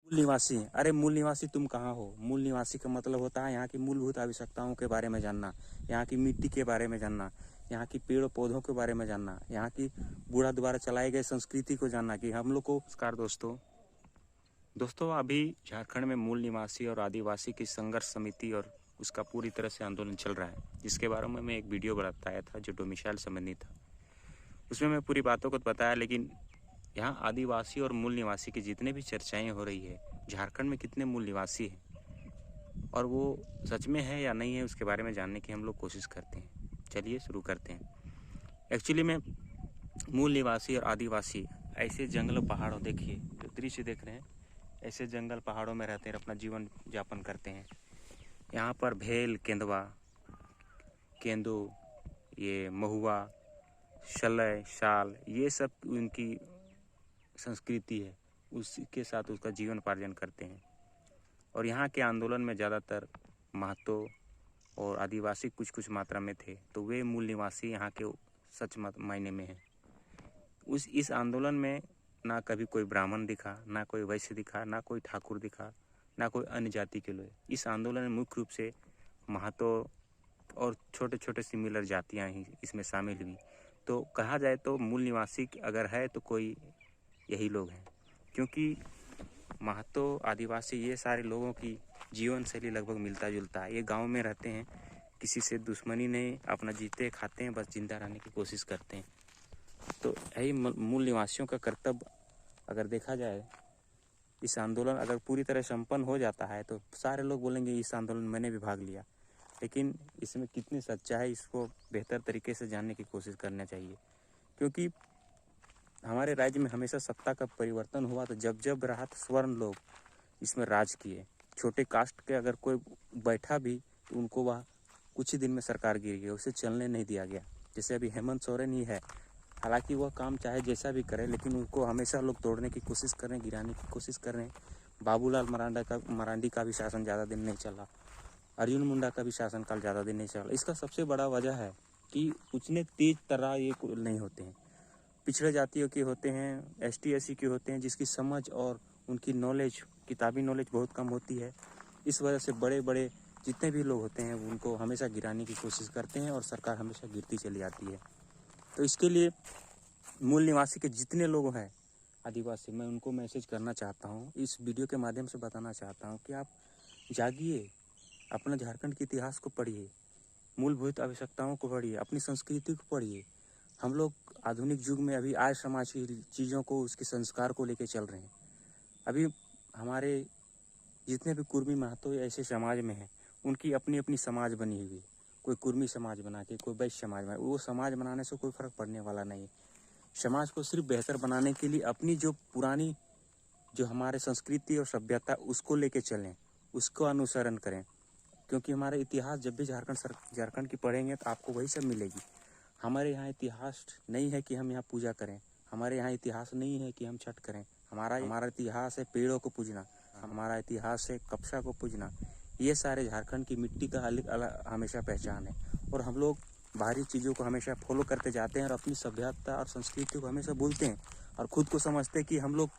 मूल निवासी, अरे मूल निवासी तुम कहाँ हो। मूल निवासी का मतलब होता है यहाँ की मूलभूत आवश्यकताओं के बारे में जानना, यहाँ की मिट्टी के बारे में जानना, यहाँ की पेड़ पौधों के बारे में जानना, यहाँ की बूढ़ा द्वारा चलाए गए संस्कृति को जानना कि हम लोग को। नमस्कार दोस्तों अभी झारखंड में मूल निवासी और आदिवासी की संघर्ष समिति और उसका पूरी तरह से आंदोलन चल रहा है, जिसके बारे में मैं एक वीडियो बताया था जो डोमिसाइल संबंधी था। उसमें मैं पूरी बातों को बताया, लेकिन यहाँ आदिवासी और मूल निवासी की जितने भी चर्चाएं हो रही है, झारखंड में कितने मूल निवासी हैं और वो सच में है या नहीं है, उसके बारे में जानने की हम लोग कोशिश करते हैं। चलिए शुरू करते हैं। एक्चुअली में मूल निवासी और आदिवासी ऐसे जंगल पहाड़ों, देखिए जो दृश्य देख रहे हैं, ऐसे जंगल पहाड़ों में रहते हैं, अपना जीवन यापन करते हैं। यहाँ पर भेल, केंदवा, केंदू, ये महुआ, शलय, शाल, ये सब उनकी संस्कृति है, उसके साथ उसका जीवन पार्जन करते हैं। और यहाँ के आंदोलन में ज़्यादातर महतो और आदिवासी कुछ कुछ मात्रा में थे, तो वे मूल निवासी यहाँ के सच मायने में हैं। इस आंदोलन में ना कभी कोई ब्राह्मण दिखा, ना कोई वैश्य दिखा, ना कोई ठाकुर दिखा, ना कोई अन्य जाति के लोग। इस आंदोलन में मुख्य रूप से महतो और छोटे छोटे सिमिलर जातियाँ ही इसमें शामिल हुई। तो कहा जाए तो मूल निवासी अगर है तो कोई यही लोग हैं, क्योंकि महतो, आदिवासी, ये सारे लोगों की जीवन शैली लगभग मिलता जुलता है। ये गांव में रहते हैं, किसी से दुश्मनी नहीं, अपना जीते खाते हैं, बस जिंदा रहने की कोशिश करते हैं। तो यही मूल निवासियों का कर्तव्य अगर देखा जाए, इस आंदोलन अगर पूरी तरह संपन्न हो जाता है तो सारे लोग बोलेंगे इस आंदोलन में मैंने भी भाग लिया। लेकिन इसमें कितनी सच्चाई है, इसको बेहतर तरीके से जानने की कोशिश करना चाहिए। क्योंकि हमारे राज्य में हमेशा सत्ता का परिवर्तन हुआ, तो जब जब रहा तो स्वर्ण लोग इसमें राज किए। छोटे कास्ट के अगर कोई बैठा भी तो उनको वह कुछ ही दिन में सरकार गिर गई, उसे चलने नहीं दिया गया। जैसे अभी हेमंत सोरेन ही है, हालांकि वह काम चाहे जैसा भी करे, लेकिन उनको हमेशा लोग तोड़ने की कोशिश कर रहे हैं, गिराने की कोशिश कर रहे हैं। बाबूलाल मरांडी का भी शासन ज़्यादा दिन नहीं चला, अर्जुन मुंडा का भी शासनकाल ज़्यादा दिन नहीं चला। इसका सबसे बड़ा वजह है कि उतने तेज तरह ये नहीं होते हैं, पिछड़े जातियों के होते हैं, ST SC के होते हैं, जिसकी समझ और उनकी नॉलेज, किताबी नॉलेज बहुत कम होती है। इस वजह से बड़े बड़े जितने भी लोग होते हैं उनको हमेशा गिराने की कोशिश करते हैं और सरकार हमेशा गिरती चली आती है। तो इसके लिए मूल निवासी के जितने लोग हैं आदिवासी, मैं उनको मैसेज करना चाहता हूँ, इस वीडियो के माध्यम से बताना चाहता हूँ कि आप जागिए, अपना झारखंड के इतिहास को पढ़िए, मूलभूत आवश्यकताओं को पढ़िए, अपनी संस्कृति को पढ़िए। हम लोग आधुनिक युग में अभी आज समाज की चीज़ों को, उसके संस्कार को लेके चल रहे हैं। अभी हमारे जितने भी कुर्मी महतो ऐसे समाज में हैं, उनकी अपनी अपनी समाज बनी हुई, कोई कुर्मी समाज बना के, कोई वैश्य समाज बना, वो समाज बनाने से कोई फर्क पड़ने वाला नहीं है। समाज को सिर्फ बेहतर बनाने के लिए अपनी जो पुरानी जो हमारे संस्कृति और सभ्यता, उसको लेके चलें, उसको अनुसरण करें। क्योंकि हमारा इतिहास जब भी झारखंड की पढ़ेंगे तो आपको वही सब मिलेगी। हमारे यहाँ इतिहास नहीं है कि हम यहाँ पूजा करें, हमारे यहाँ इतिहास नहीं है कि हम छठ करें। हमारा इतिहास है पेड़ों को पूजना, हमारा इतिहास है कपसा को पूजना। ये सारे झारखंड की मिट्टी का अलग हमेशा पहचान है। और हम लोग बाहरी चीज़ों को हमेशा फॉलो करते जाते हैं और अपनी सभ्यता और संस्कृति को हमेशा भूलते हैं और खुद को समझते हैं कि हम लोग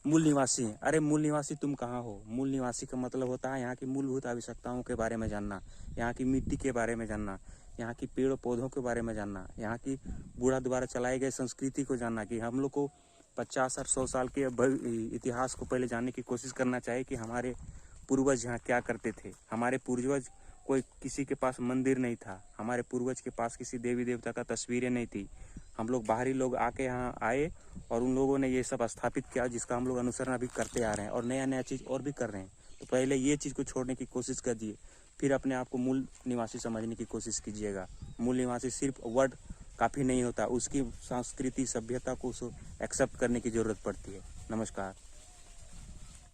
मूल निवासी हैं। अरे मूल निवासी तुम कहाँ हो। मूल निवासी का मतलब होता है यहाँ की मूलभूत आवश्यकताओं के बारे में जानना, यहाँ की मिट्टी के बारे में जानना, यहाँ की पेड़ पौधों के बारे में जानना, यहाँ की बूढ़ा द्वारा चलाए गए संस्कृति को जानना। कि हम लोग को 50 और 100 साल के इतिहास को पहले जानने की कोशिश करना चाहिए कि हमारे पूर्वज यहाँ क्या करते थे। हमारे पूर्वज, कोई किसी के पास मंदिर नहीं था, हमारे पूर्वज के पास किसी देवी देवता का तस्वीरें नहीं थी। हम लोग बाहरी लोग आके यहाँ आए और उन लोगों ने ये सब स्थापित किया, जिसका हम लोग अनुसरण अभी करते आ रहे हैं और नया नया चीज़ और भी कर रहे हैं। तो पहले ये चीज़ को छोड़ने की कोशिश कीजिए, फिर अपने आप को मूल निवासी समझने की कोशिश कीजिएगा। मूल निवासी सिर्फ वर्ड काफ़ी नहीं होता, उसकी संस्कृति, सभ्यता को एक्सेप्ट करने की ज़रूरत पड़ती है। नमस्कार।